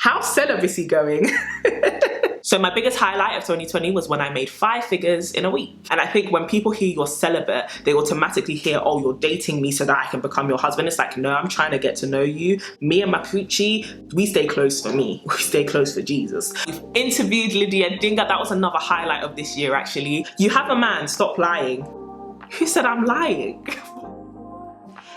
How's celibacy going? So my biggest highlight of 2020 was when I made 5 figures in a week. And I think when people hear you're celibate, they automatically hear, oh, you're dating me so that I can become your husband. It's like, no, I'm trying to get to know you. Me and my coochie, we stay close for me. We stay close for Jesus. We've interviewed Lydia Dinga. That was another highlight of this year, actually. You have a man, stop lying. Who said I'm lying?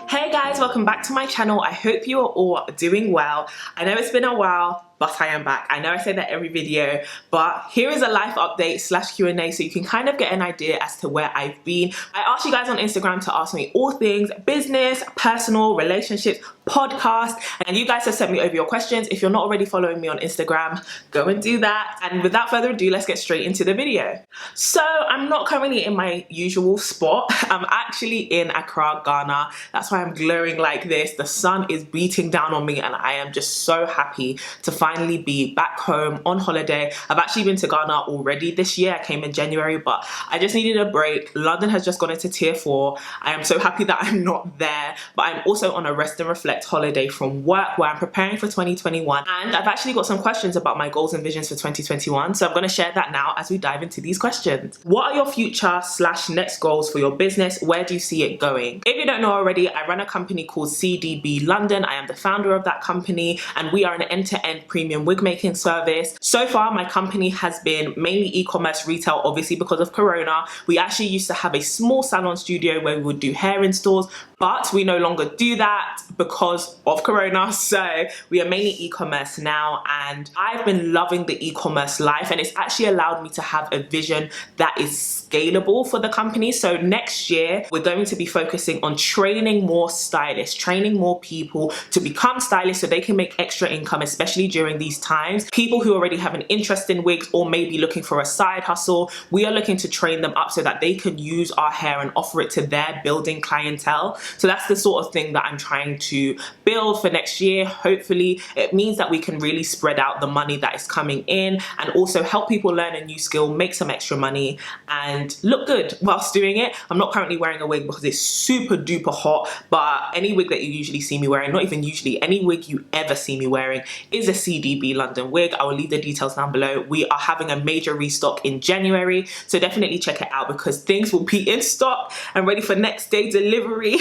Hey guys, welcome back to my channel. I hope you are all doing well. I know it's been a while, but I am back. I know I say that every video, but here is a life update / Q&A so you can kind of get an idea as to where I've been. I asked you guys on Instagram to ask me all things business, personal, relationships, podcast, and you guys have sent me over your questions. If you're not already following me on Instagram, go and do that. And without further ado, let's get straight into the video. So I'm not currently in my usual spot. I'm actually in Accra, Ghana. That's why I'm glowing like this. The sun is beating down on me and I am just so happy to finally be back home on holiday. I've actually been to Ghana already this year. I came in January, but I just needed a break. London has just gone into tier 4. I am so happy that I'm not there, but I'm also on a rest and reflect holiday from work where I'm preparing for 2021. And I've actually got some questions about my goals and visions for 2021. So I'm going to share that now as we dive into these questions. What are your future / next goals for your business? Where do you see it going? If you don't know already, I run a company called CDB London. I am the founder of that company and we are an end-to-end premium wig making service. So far, my company has been mainly e-commerce retail, obviously because of Corona. We actually used to have a small salon studio where we would do hair installs, but we no longer do that because of Corona. So we are mainly e-commerce now and I've been loving the e-commerce life and it's actually allowed me to have a vision that is scalable for the company. So next year, we're going to be focusing on training more stylists, training more people to become stylists so they can make extra income, especially during these times. People who already have an interest in wigs or maybe looking for a side hustle, we are looking to train them up so that they can use our hair and offer it to their building clientele. So that's the sort of thing that I'm trying to build for next year. Hopefully, it means that we can really spread out the money that is coming in and also help people learn a new skill, make some extra money and look good whilst doing it. I'm not currently wearing a wig because it's super duper hot, but any wig that you usually see me wearing, not even usually, any wig you ever see me wearing is a CDB London wig. I will leave the details down below. We are having a major restock in January, so definitely check it out because things will be in stock and ready for next day delivery.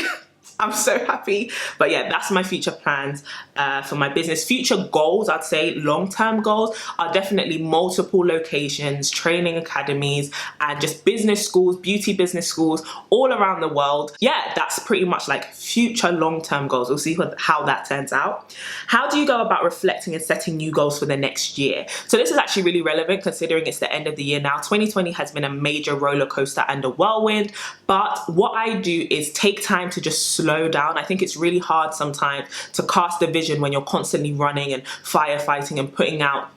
I'm so happy. But yeah, that's my future plans for my business. Future goals, I'd say long-term goals, are definitely multiple locations, training academies, and just business schools, beauty business schools all around the world. Yeah, that's pretty much like future long-term goals. We'll see how that turns out. How do you go about reflecting and setting new goals for the next year? So this is actually really relevant considering it's the end of the year now. 2020 has been a major roller coaster and a whirlwind, but what I do is take time to just slow down. I think it's really hard sometimes to cast a vision when you're constantly running and firefighting and putting out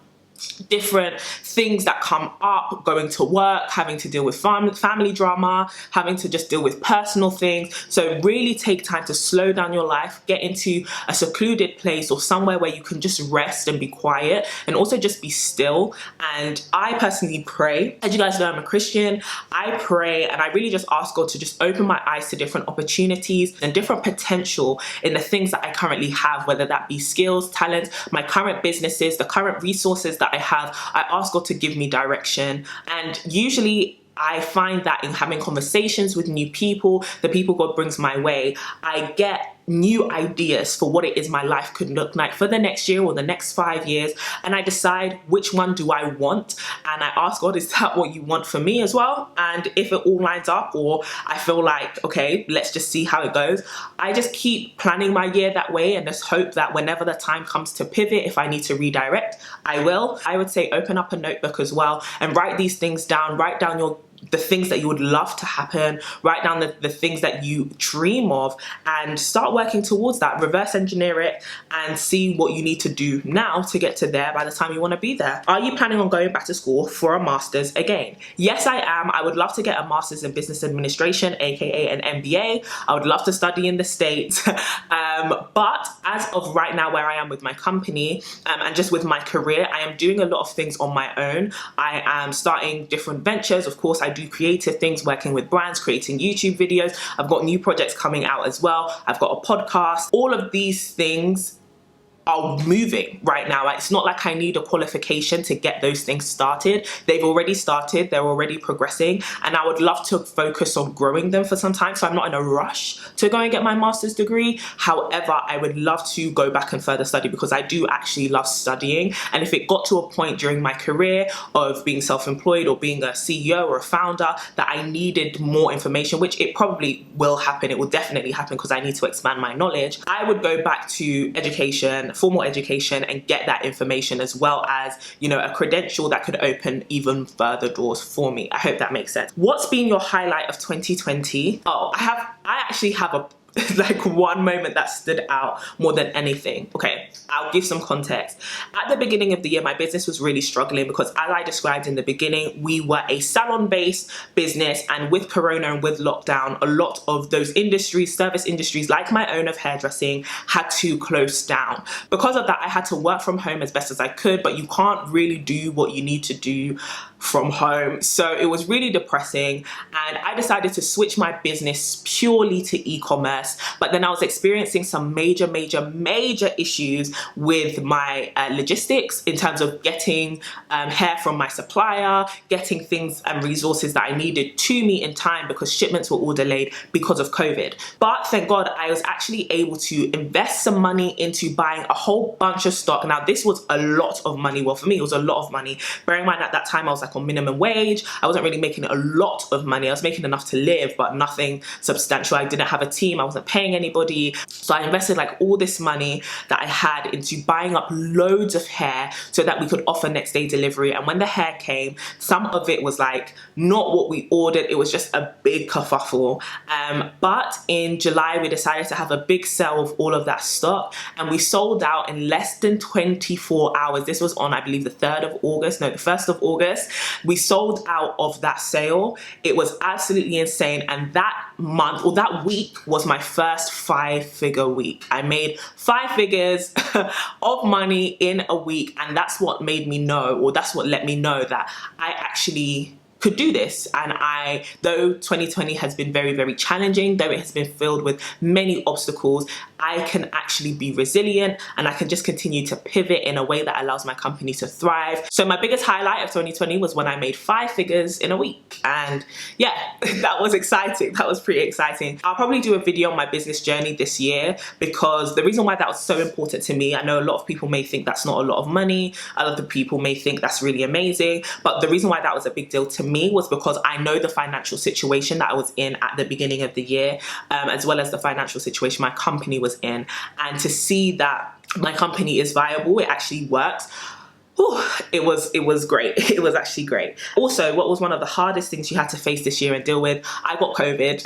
different things that come up, going to work, having to deal with family drama, having to just deal with personal things. So really take time to slow down your life, get into a secluded place or somewhere where you can just rest and be quiet and also just be still. And I personally pray. As you guys know, I'm a Christian. I pray and I really just ask God to just open my eyes to different opportunities and different potential in the things that I currently have, whether that be skills, talents, my current businesses, the current resources that I have. I ask God to give me direction, and usually I find that in having conversations with new people, the people God brings my way, I get new ideas for what it is my life could look like for the next year or the next 5 years, and I decide which one do I want, and I ask God, is that what you want for me as well? And if it all lines up, or I feel like, okay, let's just see how it goes, I just keep planning my year that way and just hope that whenever the time comes to pivot, if I need to redirect, I will. I would say open up a notebook as well and write these things down. Write down the things that you would love to happen, write down the things that you dream of and start working towards that. Reverse engineer it and see what you need to do now to get to there by the time you want to be there. Are you planning on going back to school for a master's again? Yes, I am. I would love to get a master's in business administration, aka an MBA. I would love to study in the States. But as of right now, where I am with my company and just with my career, I am doing a lot of things on my own. I am starting different ventures. Of course, I do creative things, working with brands, creating YouTube videos. I've got new projects coming out as well. I've got a podcast. All of these things are moving right now. It's not like I need a qualification to get those things started. They've already started, they're already progressing, and I would love to focus on growing them for some time. So I'm not in a rush to go and get my master's degree. However, I would love to go back and further study because I do actually love studying. And if it got to a point during my career of being self-employed or being a CEO or a founder that I needed more information, which it probably will happen, it will definitely happen because I need to expand my knowledge, I would go back to education, formal education, and get that information, as well as, you know, a credential that could open even further doors for me. I hope that makes sense. What's been your highlight of 2020? I actually have a like one moment that stood out more than anything. Okay, I'll give some context. At the beginning of the year, my business was really struggling because, as I described in the beginning, we were a salon-based business, and with Corona and with lockdown, a lot of those industries, service industries like my own of hairdressing, had to close down. Because of that, I had to work from home as best as I could, but you can't really do what you need to do from home. So it was really depressing, and I decided to switch my business purely to e-commerce. But then I was experiencing some major issues with my logistics in terms of getting hair from my supplier, getting things and resources that I needed to me in time, because shipments were all delayed because of COVID. But thank God I was actually able to invest some money into buying a whole bunch of stock. Now this was a lot of money. Well, for me it was a lot of money. Bearing in mind at that time I was like on minimum wage. I wasn't really making a lot of money. I was making enough to live, but nothing substantial. I didn't have a team. I wasn't paying anybody. So I invested like all this money that I had into buying up loads of hair so that we could offer next day delivery. And when the hair came, some of it was like not what we ordered. It was just a big kerfuffle. But in July, we decided to have a big sale of all of that stock, and we sold out in less than 24 hours. This was on, I believe, the 3rd of August. No, the 1st of August. We sold out of that sale. It was absolutely insane. And that month, or that week, was my first 5-figure week. I made 5 figures of money in a week, and that's what made me know, or that's what let me know that I actually could do this. And though 2020 has been very challenging, though it has been filled with many obstacles, I can actually be resilient, and I can just continue to pivot in a way that allows my company to thrive. So my biggest highlight of 2020 was when I made 5 figures in a week. And yeah, that was exciting. That was pretty exciting. I'll probably do a video on my business journey this year, because the reason why that was so important to me, I know a lot of people may think that's not a lot of money. A lot of people may think that's really amazing. But the reason why that was a big deal to me was because I know the financial situation that I was in at the beginning of the year, as well as the financial situation my company was in. And to see that my company is viable, it actually works. Whew, it was great. It was actually great. Also, what was one of the hardest things you had to face this year and deal with? I got COVID.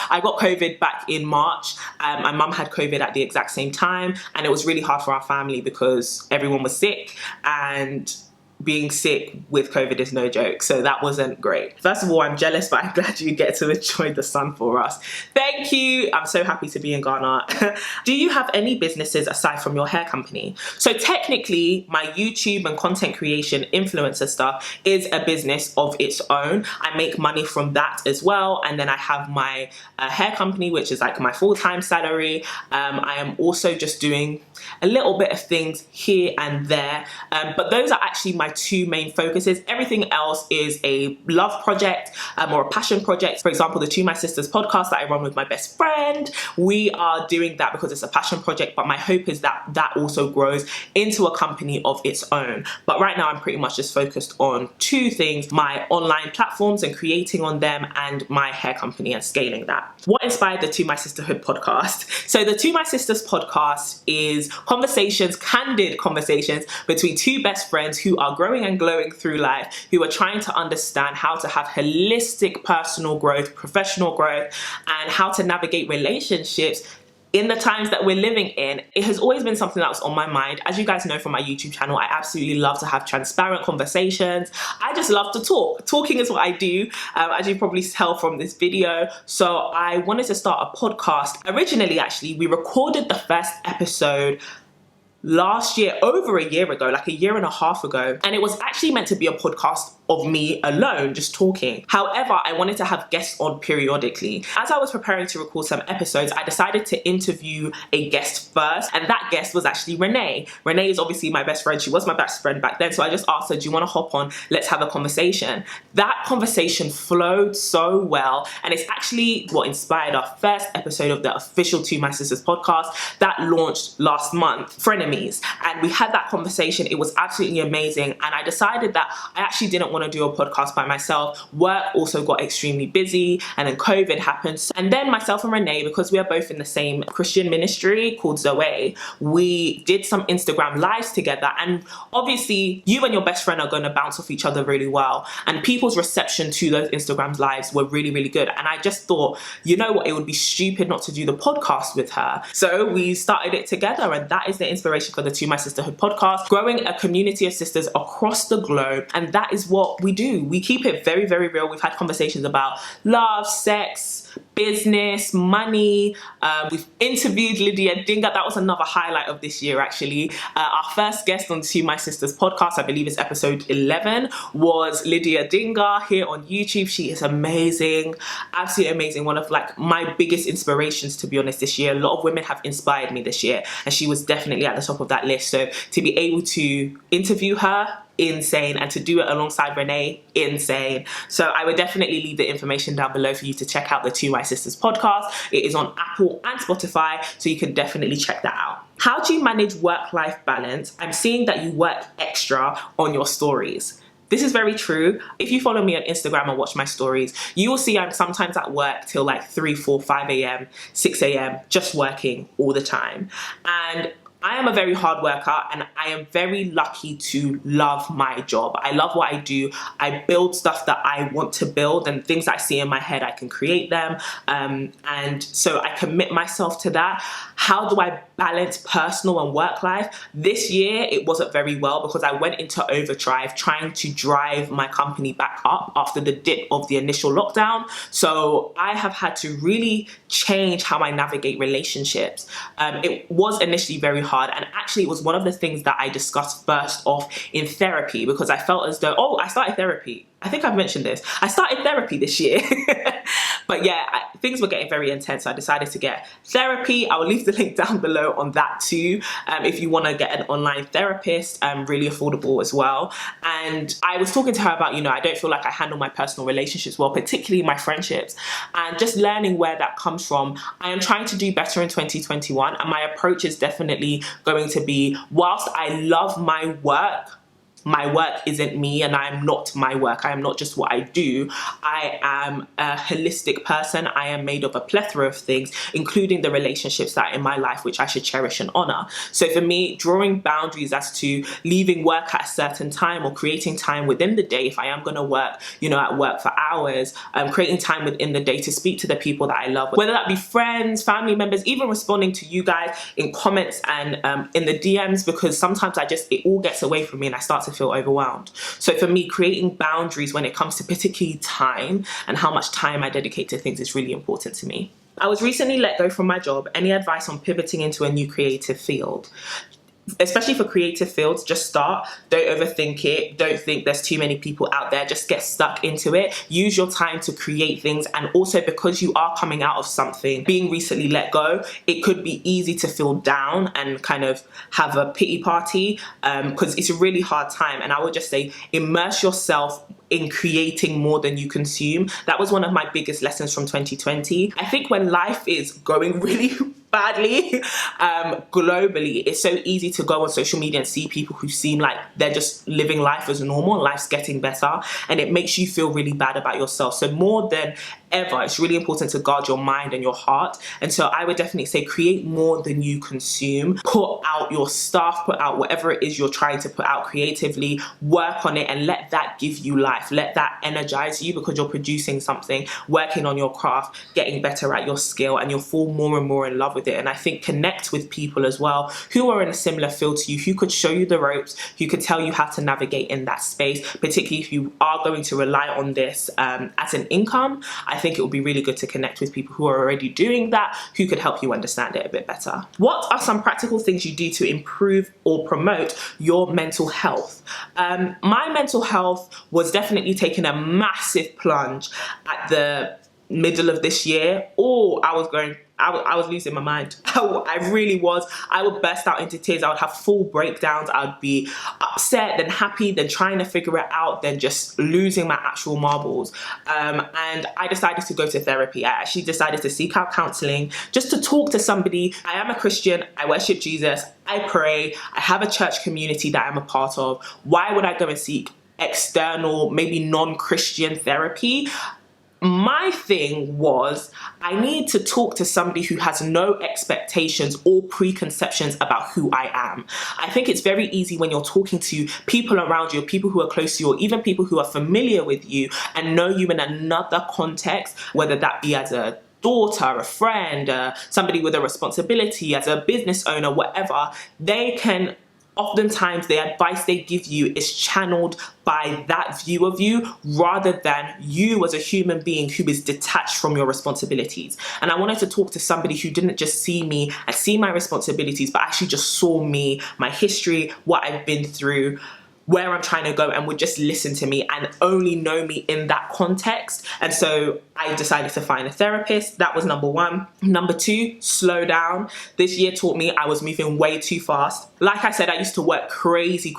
I got COVID back in March. My mum had COVID at the exact same time, and it was really hard for our family because everyone was sick, and being sick with COVID is no joke. So that wasn't great. First of all, I'm jealous, but I'm glad you get to enjoy the sun for us. Thank you. I'm so happy to be in Ghana. Do you have any businesses aside from your hair company? So technically, my YouTube and content creation influencer stuff is a business of its own. I make money from that as well. And then I have my hair company, which is like my full-time salary. I am also just doing a little bit of things here and there. But those are actually my 2 main focuses. Everything else is a love project or a passion project. For example, the To My Sisters podcast that I run with my best friend, we are doing that because it's a passion project, but my hope is that that also grows into a company of its own. But right now I'm pretty much just focused on 2 things: my online platforms and creating on them, and my hair company and scaling that. What inspired the To My Sisterhood podcast? So the To My Sisters podcast is conversations, candid conversations between 2 best friends who are growing and glowing through life, who are trying to understand how to have holistic personal growth, professional growth, and how to navigate relationships in the times that we're living in. It has always been something that was on my mind. As you guys know from my YouTube channel, I absolutely love to have transparent conversations. I just love to talk. Talking is what I do, as you probably tell from this video. So I wanted to start a podcast. Originally, actually, we recorded the first episode last year, over a year ago, like a year and a half ago. And it was actually meant to be a podcast of me alone just talking. However, I wanted to have guests on periodically. As I was preparing to record some episodes, I decided to interview a guest first, and that guest was actually Renee. Renee is obviously my best friend. She was my best friend back then, so I just asked her, do you want to hop on? Let's have a conversation. That conversation flowed so well, and it's actually what inspired our first episode of the official To My Sisters podcast that launched last month, Frenemies. And we had that conversation. It was absolutely amazing, and I decided that I actually didn't want to do a podcast by myself. Work also got extremely busy, and then COVID happened. And then myself and Renee, because we are both in the same Christian ministry called Zoe, we did some Instagram lives together, and obviously you and your best friend are going to bounce off each other really well, and people's reception to those Instagram lives were really, really good. And I just thought, you know what, it would be stupid not to do the podcast with her. So we started it together, and that is the inspiration for the To My Sisterhood podcast, growing a community of sisters across the globe. And that is what we do. We keep it very, very real. We've had conversations about love, sex, business, money. We've interviewed Lydia Dinga. That was another highlight of this year, actually. Our first guest on To My Sisters podcast, I believe it's episode 11, was Lydia Dinga here on YouTube. She is amazing, absolutely amazing. One of like my biggest inspirations, to be honest, this year. A lot of women have inspired me this year, and she was definitely at the top of that list. So to be able to interview her, insane, and to do it alongside Renee, insane. So I would definitely leave the information down below for you to check out the To My Sisters podcast. It is on Apple and Spotify, so you can definitely check that out. How do you manage work-life balance? I'm seeing that you work extra on your stories. This is very true. If you follow me on Instagram and watch my stories, you will see I'm sometimes at work till like 3, 4, 5 a.m., 6 a.m., just working all the time. And I am a very hard worker, and I am very lucky to love my job. I love what I do. I build stuff that I want to build, and things I see in my head, I can create them. And so I commit myself to that. How do I balance personal and work life? This year, it wasn't very well because I went into overdrive trying to drive my company back up after the dip of the initial lockdown. So I have had to really change how I navigate relationships. It was initially very hard, and actually it was one of the things that I discussed first off in therapy, because I felt as though, I started therapy. I think I've mentioned this. I started therapy this year. But yeah, things were getting very intense, so I decided to get therapy. I will leave the link down below on that too, if you want to get an online therapist, really affordable as well. And I was talking to her about, I don't feel like I handle my personal relationships well, particularly my friendships, and just learning where that comes from. I am trying to do better in 2021, and my approach is definitely going to be, whilst I love my work isn't me, and I am not my work. I am not just what I do. I am a holistic person. I am made of a plethora of things, including the relationships that are in my life, which I should cherish and honor. So for me, drawing boundaries as to leaving work at a certain time or creating time within the day, if I am going to work, at work for hours, creating time within the day to speak to the people that I love, whether that be friends, family members, even responding to you guys in comments and in the DMs, because sometimes it all gets away from me and I start to feel overwhelmed. So for me, creating boundaries when it comes to particularly time and how much time I dedicate to things is really important to me. I was recently let go from my job. Any advice on pivoting into a new creative field? Especially for creative fields, just start. Don't overthink it. Don't think there's too many people out there. Just get stuck into it. Use your time to create things. And also, because you are coming out of something, being recently let go, it could be easy to feel down and kind of have a pity party, because it's a really hard time. And I would just say, immerse yourself in creating more than you consume. That was one of my biggest lessons from 2020. I think when life is going really badly globally, it's so easy to go on social media and see people who seem like they're just living life as normal and life's getting better, and it makes you feel really bad about yourself. So more than ever, it's really important to guard your mind and your heart. And so I would definitely say create more than you consume. Put out your stuff, put out whatever it is you're trying to put out creatively, work on it, and let that give you life. Let that energize you, because you're producing something, working on your craft, getting better at your skill, and you'll fall more and more in love with it. And I think connect with people as well who are in a similar field to you, who could show you the ropes, who could tell you how to navigate in that space, particularly if you are going to rely on this as an income. I think it would be really good to connect with people who are already doing that, who could help you understand it a bit better. What are some practical things you do to improve or promote your mental health? My mental health was definitely taking a massive plunge at the middle of this year. I was losing my mind. I really was. I would burst out into tears. I would have full breakdowns. I would be upset, then happy, then trying to figure it out, then just losing my actual marbles. And I decided to go to therapy. I actually decided to seek out counseling just to talk to somebody. I am a Christian. I worship Jesus. I pray. I have a church community that I'm a part of. Why would I go and seek external, maybe non-Christian therapy? My thing was, I need to talk to somebody who has no expectations or preconceptions about who I am. I think it's very easy when you're talking to people around you, people who are close to you, or even people who are familiar with you and know you in another context, whether that be as a daughter, a friend, somebody with a responsibility, as a business owner, whatever. Oftentimes the advice they give you is channeled by that view of you rather than you as a human being who is detached from your responsibilities. And I wanted to talk to somebody who didn't just see me and see my responsibilities, but actually just saw me, my history, what I've been through, where I'm trying to go, and would just listen to me and only know me in that context. And so I decided to find a therapist. That was number one. Number two, slow down. This year taught me I was moving way too fast. Like I said, I used to work crazy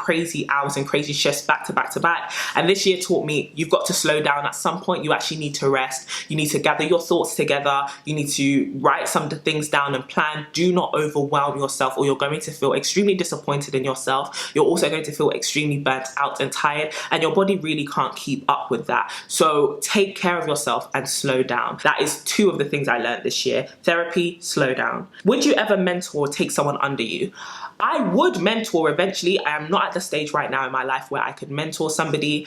hours and crazy shifts back to back to back. And this year taught me you've got to slow down. At some point, you actually need to rest. You need to gather your thoughts together. You need to write some of the things down and plan. Do not overwhelm yourself, or you're going to feel extremely disappointed in yourself. You're also going to feel extremely burnt out and tired, and your body really can't keep up with that. So take care of yourself and slow down. That is two of the things I learned this year. Therapy, slow down. Would you ever mentor or take someone under you? I would mentor eventually. I am not at the stage right now in my life where I could mentor somebody,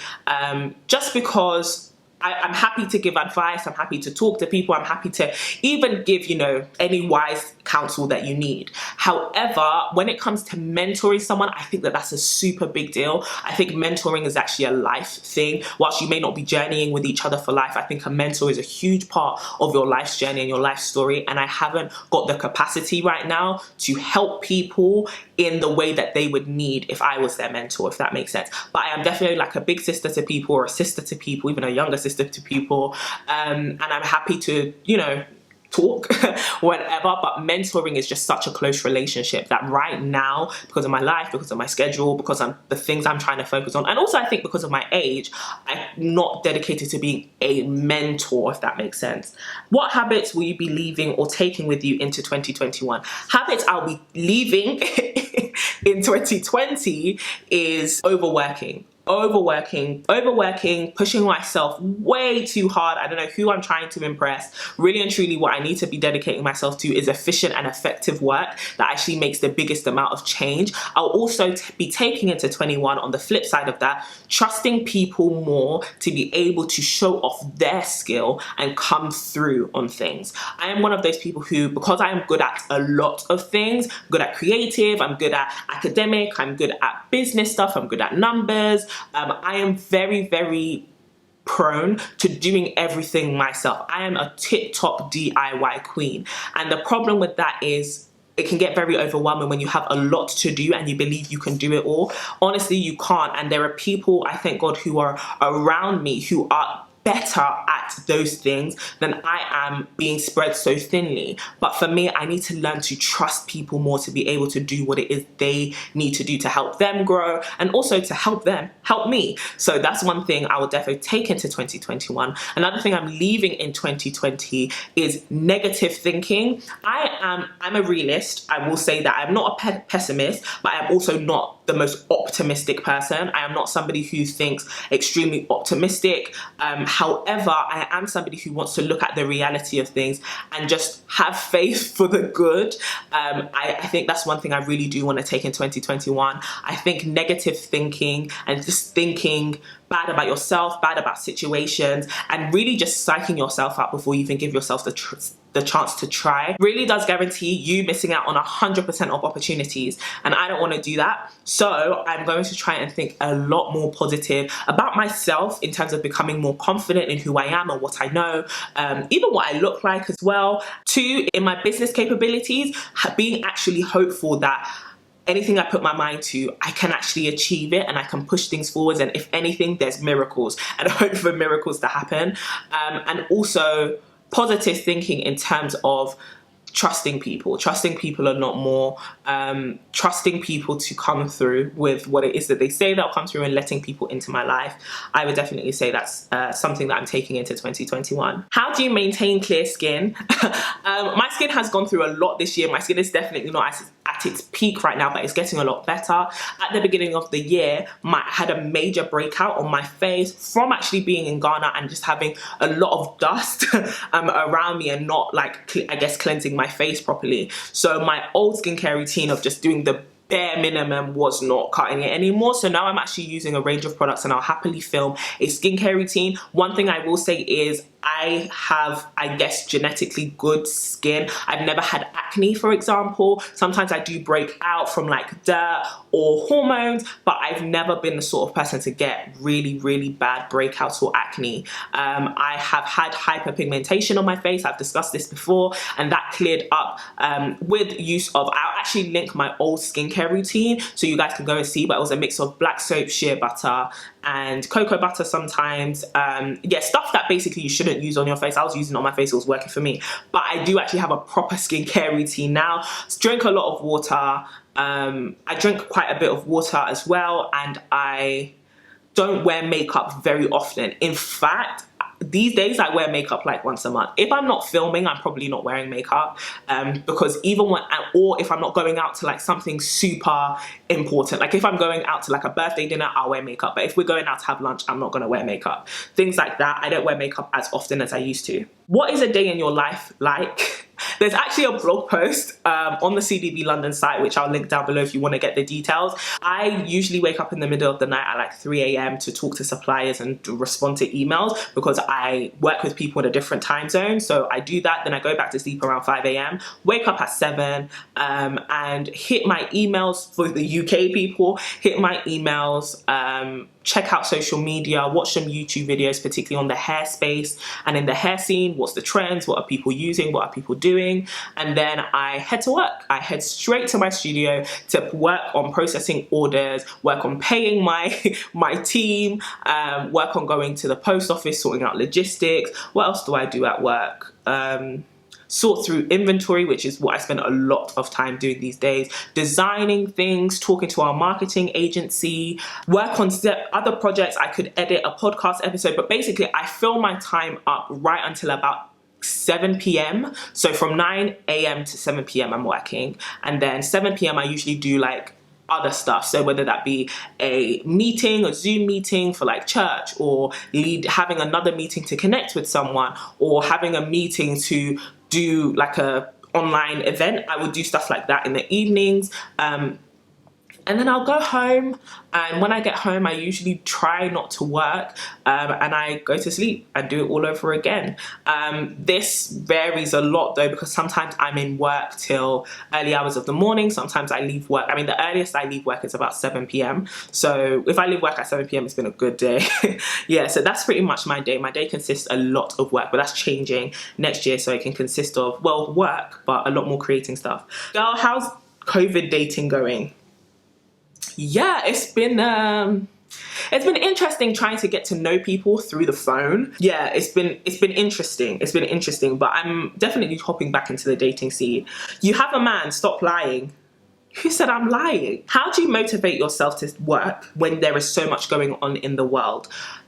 just because I'm happy to give advice. I'm happy to talk to people. I'm happy to even give, any wise counsel that you need. However, when it comes to mentoring someone, I think that that's a super big deal. I think mentoring is actually a life thing. Whilst you may not be journeying with each other for life, I think a mentor is a huge part of your life's journey and your life story. And I haven't got the capacity right now to help people in the way that they would need if I was their mentor, if that makes sense. But I am definitely like a big sister to people, or a sister to people, even a younger sister to people. And I'm happy to, talk whatever, but mentoring is just such a close relationship that right now, because of my life, because of my schedule, because of the things I'm trying to focus on, and also I think because of my age, I'm not dedicated to being a mentor, if that makes sense. What habits will you be leaving or taking with you into 2021? Habits I'll be leaving in 2020 is overworking, pushing myself way too hard. I don't know who I'm trying to impress. Really and truly, what I need to be dedicating myself to is efficient and effective work that actually makes the biggest amount of change. I'll also be taking into 21, on the flip side of that, trusting people more to be able to show off their skill and come through on things. I am one of those people who, because I am good at a lot of things, I'm good at creative, I'm good at academic, I'm good at business stuff, I'm good at numbers, I am very prone to doing everything myself. I am a tip-top DIY queen. And the problem with that is it can get very overwhelming when you have a lot to do and you believe you can do it all. Honestly, you can't. And there are people, I thank God, who are around me who are better at those things than I am, being spread so thinly. But for me, I need to learn to trust people more to be able to do what it is they need to do to help them grow, and also to help them help me. So that's one thing I will definitely take into 2021. Another thing I'm leaving in 2020 is negative thinking. I'm a realist. I will say that I'm not a pessimist, but I am also not the most optimistic person. I am not somebody who thinks extremely optimistic. However, I am somebody who wants to look at the reality of things and just have faith for the good. I think that's one thing I really do want to take in 2021. I think negative thinking and just thinking bad about yourself, bad about situations, and really just psyching yourself out before you even give yourself the chance to try really does guarantee you missing out on 100% of opportunities, and I don't want to do that. So I'm going to try and think a lot more positive about myself in terms of becoming more confident in who I am and what I know, even what I look like as well. 2, in my business capabilities, being actually hopeful that anything I put my mind to, I can actually achieve it and I can push things forwards, and if anything, there's miracles, and I hope for miracles to happen. And also positive thinking in terms of trusting people a lot more, trusting people to come through with what it is that they say they'll come through, and letting people into my life. I would definitely say that's something that I'm taking into 2021. How do you maintain clear skin? My skin has gone through a lot this year. My skin is definitely not at its peak right now, but it's getting a lot better. At the beginning of the year, I had a major breakout on my face from actually being in Ghana and just having a lot of dust around me and not, like, I guess, cleansing my face properly. So my old skincare routine of just doing the bare minimum was not cutting it anymore. So now I'm actually using a range of products, and I'll happily film a skincare routine. One thing I will say is I have, I guess, genetically good skin. I've never had acne, for example. Sometimes I do break out from like dirt or hormones, but I've never been the sort of person to get really, really bad breakouts or acne. I have had hyperpigmentation on my face. I've discussed this before, and that cleared up with use of, I'll actually link my old skincare routine so you guys can go and see, but it was a mix of black soap, shea butter, and cocoa butter sometimes. Yeah, stuff that basically you shouldn't use on your face. I was using it on my face, it was working for me. But I do actually have a proper skincare routine now. Drink a lot of water. I drink quite a bit of water as well, and I don't wear makeup very often. In fact, these days I wear makeup like once a month. If I'm not filming, I'm probably not wearing makeup, because even when, or if I'm not going out to like something super important, like if I'm going out to like a birthday dinner, I'll wear makeup. But if we're going out to have lunch, I'm not gonna wear makeup. Things like that. I don't wear makeup as often as I used to. What is a day in your life like? There's actually a blog post on the CDB London site, which I'll link down below if you want to get the details. I usually wake up in the middle of the night at like 3 a.m. to talk to suppliers and to respond to emails, because I work with people in a different time zone. So I do that, then I go back to sleep around 5 a.m, wake up at 7, and hit my emails for the UK people, hit my emails, check out social media, watch some YouTube videos, particularly on the hair space and in the hair scene. What's the trends? What are people using? What are people doing? And then I head to work. I head straight to my studio to work on processing orders, work on paying my team, work on going to the post office, sorting out logistics. What else do I do at work? Sort through inventory, which is what I spend a lot of time doing these days, designing things, talking to our marketing agency, work on other projects. I could edit a podcast episode, but basically I fill my time up right until about 7 p.m. So from 9 a.m. to 7 p.m. I'm working, and then 7 p.m. I usually do like other stuff. So whether that be a meeting, a Zoom meeting for like church, or having another meeting to connect with someone, or having a meeting to do like a online event, I would do stuff like that in the evenings. And then I'll go home, and when I get home I usually try not to work, and I go to sleep and do it all over again. This varies a lot though, because sometimes I'm in work till early hours of the morning, sometimes I leave work, I mean the earliest I leave work is about 7 p.m. So if I leave work at 7 p.m. it's been a good day. Yeah, so that's pretty much my day. My day consists a lot of work, but that's changing next year, so it can consist of, well, work, but a lot more creating stuff. Girl, how's COVID dating going? Yeah, it's been interesting trying to get to know people through the phone. Yeah, it's been interesting. It's been interesting, but I'm definitely hopping back into the dating scene. You have a man, stop lying. Who said I'm lying? How do you motivate yourself to work when there is so much going on in the world?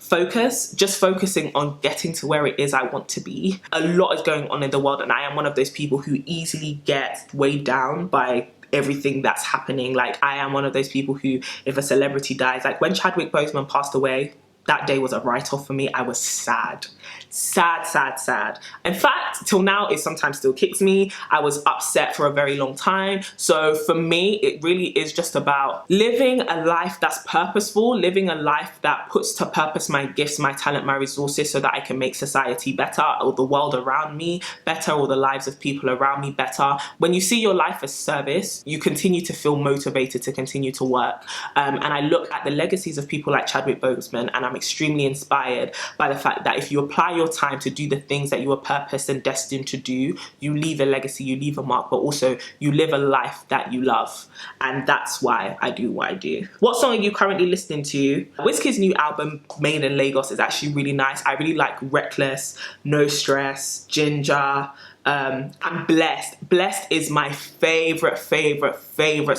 Just focusing on getting to where it is I want to be. A lot is going on in the world, and I am one of those people who easily get weighed down by everything that's happening. Like, I am one of those people who, if a celebrity dies, like when Chadwick Boseman passed away, that day was a write-off for me. I was sad. Sad. In fact, till now, it sometimes still kicks me. I was upset for a very long time. So for me, it really is just about living a life that's purposeful, living a life that puts to purpose my gifts, my talent, my resources, so that I can make society better, or the world around me better, or the lives of people around me better. When you see your life as service, you continue to feel motivated to continue to work. And I look at the legacies of people like Chadwick Boseman, and I'm extremely inspired by the fact that if you apply your time to do the things that you were purposed and destined to do, you leave a legacy, you leave a mark, but also you live a life that you love. And that's why I do what I do. What song are you currently listening to? Wizkid's new album, Made in Lagos, is actually really nice. I really like Reckless, No Stress, Ginger. I'm Blessed. Blessed is my favorite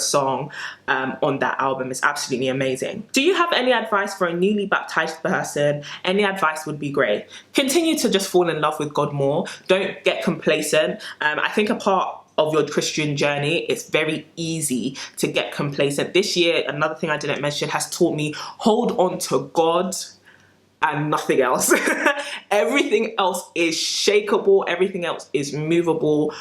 song on that album. It's absolutely amazing. Do you have any advice for a newly baptized person? Any advice would be great. Continue to just fall in love with God more. Don't get complacent. I think a part of your Christian journey, it's very easy to get complacent. This year, another thing I didn't mention, has taught me, hold on to God and nothing else. Everything else is shakeable. Everything else is movable.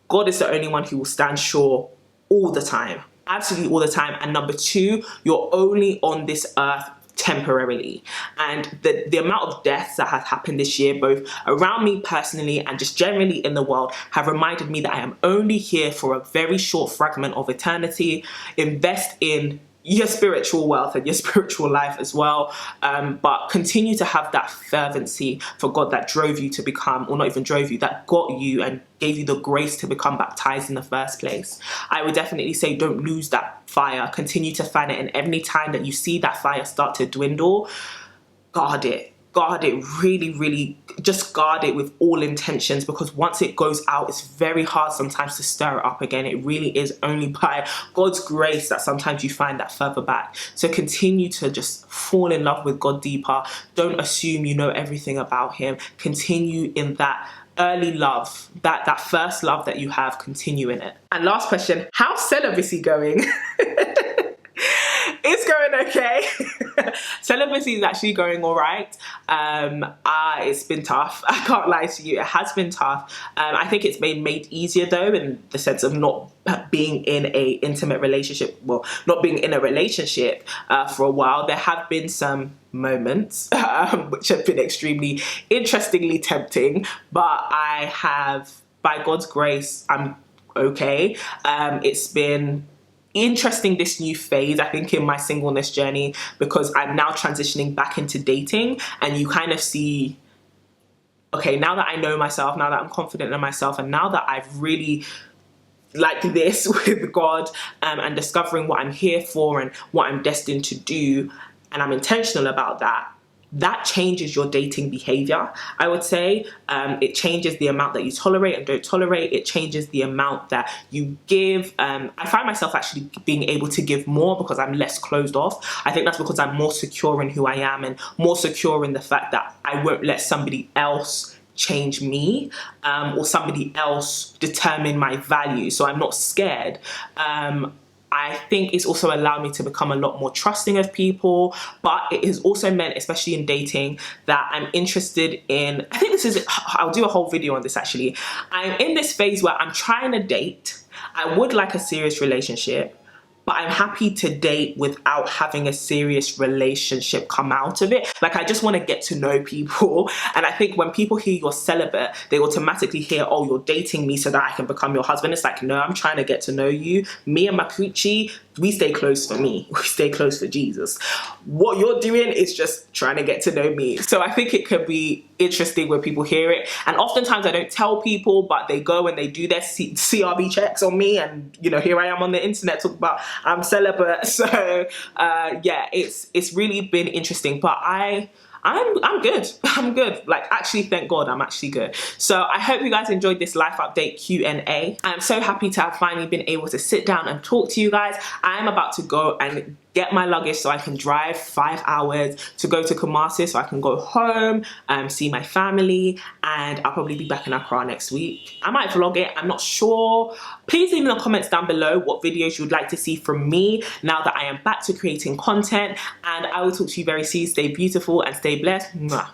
God is the only one who will stand sure all the time. Absolutely all the time. And number two, you're only on this earth temporarily. And the amount of deaths that have happened this year, both around me personally and just generally in the world, have reminded me that I am only here for a very short fragment of eternity. Invest in your spiritual wealth and your spiritual life as well, but continue to have that fervency for God that drove you to become, or not even drove you, that got you and gave you the grace to become baptized in the first place. I would definitely say don't lose that fire. Continue to fan it, and every time that you see that fire start to dwindle, guard it. Guard it, really, just guard it with all intentions, because once it goes out, it's very hard sometimes to stir it up again. It really is only by God's grace that sometimes you find that further back. So continue to just fall in love with God deeper. Don't assume you know everything about Him. Continue in that early love, that first love that you have, continue in it. And last question, how's celibacy going? It's going okay. Celibacy is actually going all right. It's been tough. I can't lie to you. It has been tough. I think it's been made easier though, in the sense of not being in a intimate relationship, well, not being in a relationship for a while. There have been some moments which have been extremely interestingly tempting, but I have, by God's grace, I'm okay. It's been interesting, this new phase, I think, in my singleness journey, because I'm now transitioning back into dating, and you kind of see, okay, now that I know myself, now that I'm confident in myself, and now that I've really like this with God, and discovering what I'm here for and what I'm destined to do, and I'm intentional about that, that changes your dating behavior, I would say. It changes the amount that you tolerate and don't tolerate. It changes the amount that you give. I find myself actually being able to give more because I'm less closed off. I think that's because I'm more secure in who I am, and more secure in the fact that I won't let somebody else change me, or somebody else determine my value. So I'm not scared. I think it's also allowed me to become a lot more trusting of people, but it has also meant, especially in dating, that I'm interested in, I think this is, I'll do a whole video on this actually. I'm in this phase where I'm trying to date. I would like a serious relationship, but I'm happy to date without having a serious relationship come out of it. Like, I just want to get to know people. And I think when people hear you're celibate, they automatically hear, oh, you're dating me so that I can become your husband. It's like, no, I'm trying to get to know you. Me and my coochie, we stay close for me. We stay close for Jesus. What you're doing is just trying to get to know me. So I think it could be interesting when people hear it. And oftentimes I don't tell people, but they go and they do their CRB checks on me. And, you know, here I am on the internet talking about I'm celibate. So yeah, it's really been interesting. But I'm good. I'm good. Like, actually, thank God, I'm actually good. So I hope you guys enjoyed this life update Q&A. I'm so happy to have finally been able to sit down and talk to you guys. I am about to go and get my luggage so I can drive 5 hours to go to Kumasi so I can go home, see my family, and I'll probably be back in Accra next week. I might vlog it, I'm not sure. Please leave in the comments down below what videos you would like to see from me now that I am back to creating content, and I will talk to you very soon. Stay beautiful and stay blessed. Mwah.